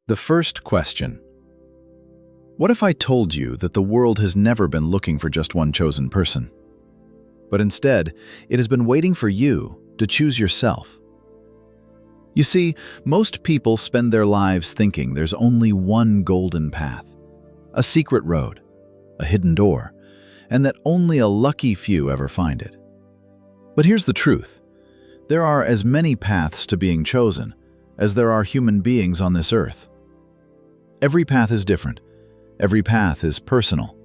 The first question. What if I told you that the world has never been looking for just one chosen person, but instead, it has been waiting for you to choose yourself? You see, most people spend their lives thinking there's only one golden path, a secret road, a hidden door, and that only a lucky few ever find it. But here's the truth. There are as many paths to being chosen as there are human beings on this earth. Every path is different. Every path is personal.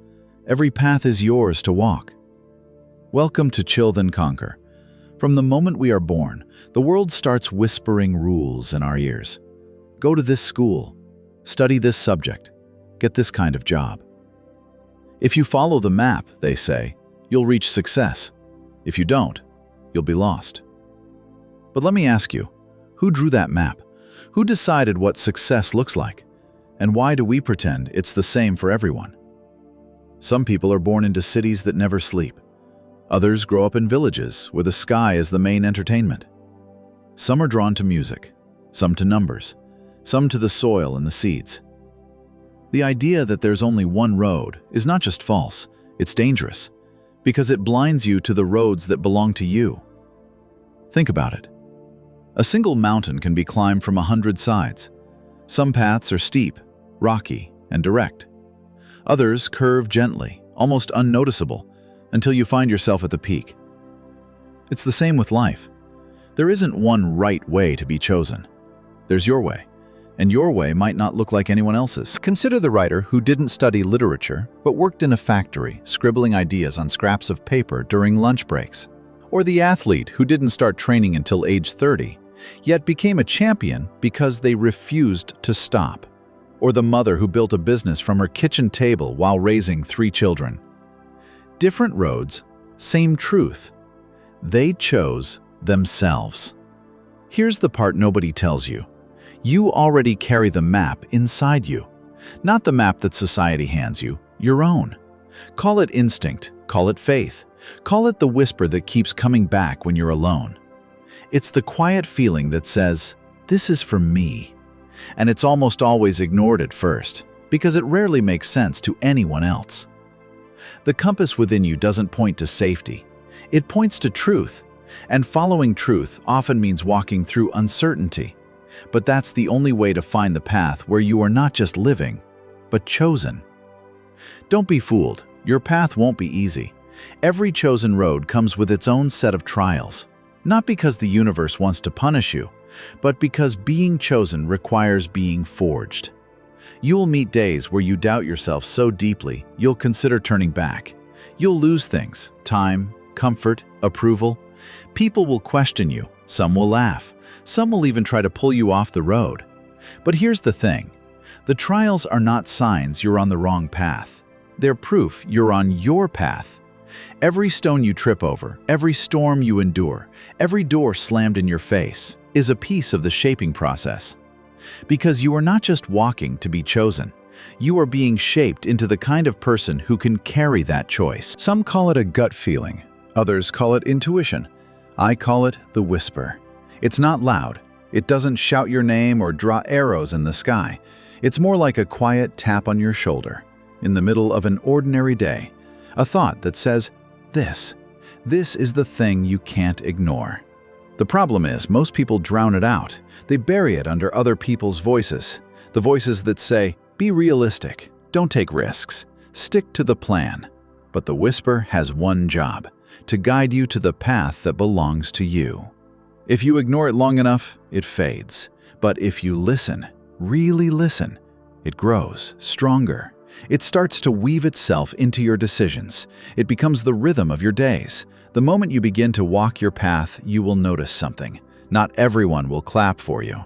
Every path is yours to walk. Welcome to Chill Then Conquer. From the moment we are born, the world starts whispering rules in our ears. Go to this school. Study this subject. Get this kind of job. If you follow the map, they say, you'll reach success. If you don't, you'll be lost. But let me ask you, who drew that map? Who decided what success looks like? And why do we pretend it's the same for everyone? Some people are born into cities that never sleep. Others grow up in villages where the sky is the main entertainment. Some are drawn to music, some to numbers, some to the soil and the seeds. The idea that there's only one road is not just false, it's dangerous, because it blinds you to the roads that belong to you. Think about it. A single mountain can be climbed from 100 sides. Some paths are steep, rocky, and direct. Others curve gently, almost unnoticeable, until you find yourself at the peak. It's the same with life. There isn't one right way to be chosen. There's your way, and your way might not look like anyone else's. Consider the writer who didn't study literature, but worked in a factory, scribbling ideas on scraps of paper during lunch breaks. Or the athlete who didn't start training until age 30, yet became a champion because they refused to stop. Or the mother who built a business from her kitchen table while raising 3 children. Different roads, same truth. They chose themselves. Here's the part nobody tells you. You already carry the map inside you. Not the map that society hands you, your own. Call it instinct, call it faith, call it the whisper that keeps coming back when you're alone. It's the quiet feeling that says, "This is for me." And it's almost always ignored at first, because it rarely makes sense to anyone else. The compass within you doesn't point to safety. It points to truth, and following truth often means walking through uncertainty. But that's the only way to find the path where you are not just living, but chosen. Don't be fooled. Your path won't be easy. Every chosen road comes with its own set of trials. Not because the universe wants to punish you, but because being chosen requires being forged. You will meet days where you doubt yourself so deeply, you'll consider turning back. You'll lose things, time, comfort, approval. People will question you, some will laugh, some will even try to pull you off the road. But here's the thing, the trials are not signs you're on the wrong path. They're proof you're on your path. Every stone you trip over, every storm you endure, every door slammed in your face is a piece of the shaping process. Because you are not just walking to be chosen, you are being shaped into the kind of person who can carry that choice. Some call it a gut feeling. Others call it intuition. I call it the whisper. It's not loud. It doesn't shout your name or draw arrows in the sky. It's more like a quiet tap on your shoulder, in the middle of an ordinary day. A thought that says, this is the thing you can't ignore. The problem is, most people drown it out. They bury it under other people's voices. The voices that say, be realistic, don't take risks, stick to the plan. But the whisper has one job, to guide you to the path that belongs to you. If you ignore it long enough, it fades. But if you listen, really listen, it grows stronger. It starts to weave itself into your decisions. It becomes the rhythm of your days. The moment you begin to walk your path, you will notice something. Not everyone will clap for you.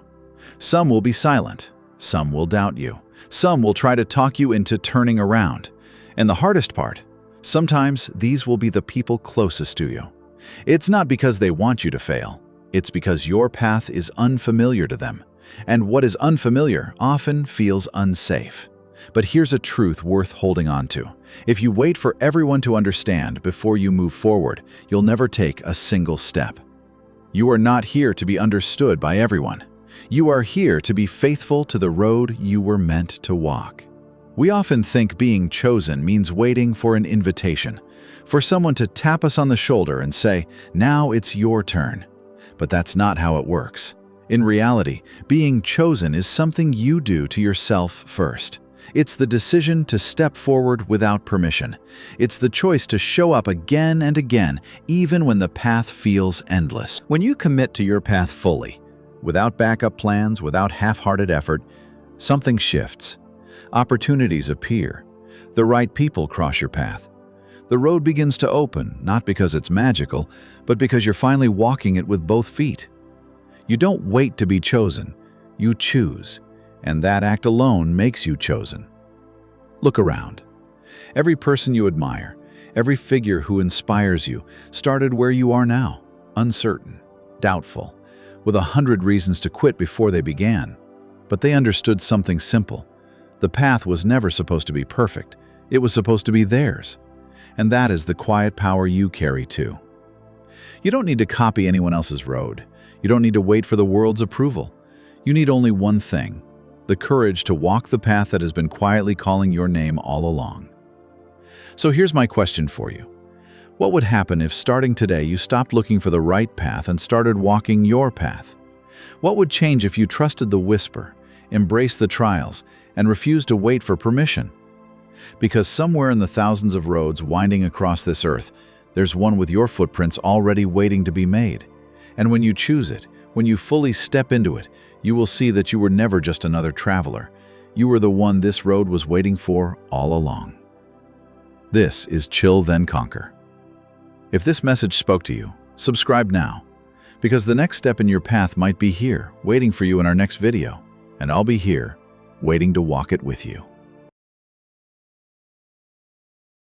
Some will be silent. Some will doubt you. Some will try to talk you into turning around. And the hardest part, sometimes these will be the people closest to you. It's not because they want you to fail. It's because your path is unfamiliar to them. And what is unfamiliar often feels unsafe. But here's a truth worth holding on to. If you wait for everyone to understand before you move forward, you'll never take a single step. You are not here to be understood by everyone. You are here to be faithful to the road you were meant to walk. We often think being chosen means waiting for an invitation, for someone to tap us on the shoulder and say, "Now it's your turn." But that's not how it works. In reality, being chosen is something you do to yourself first. It's the decision to step forward without permission. It's the choice to show up again and again, even when the path feels endless. When you commit to your path fully, without backup plans, without half-hearted effort, something shifts. Opportunities appear. The right people cross your path. The road begins to open, not because it's magical, but because you're finally walking it with both feet. You don't wait to be chosen, you choose, and that act alone makes you chosen. Look around. Every person you admire, every figure who inspires you, started where you are now, uncertain, doubtful, with 100 reasons to quit before they began. But they understood something simple. The path was never supposed to be perfect. It was supposed to be theirs. And that is the quiet power you carry too. You don't need to copy anyone else's road. You don't need to wait for the world's approval. You need only one thing: the courage to walk the path that has been quietly calling your name all along. So here's my question for you. What would happen if starting today you stopped looking for the right path and started walking your path? What would change if you trusted the whisper, embraced the trials, and refused to wait for permission? Because somewhere in the thousands of roads winding across this earth, there's one with your footprints already waiting to be made. And when you choose it, when you fully step into it, you will see that you were never just another traveler. You were the one this road was waiting for all along. This is Chill Then Conquer. If this message spoke to you, subscribe now, because the next step in your path might be here, waiting for you in our next video, and I'll be here, waiting to walk it with you.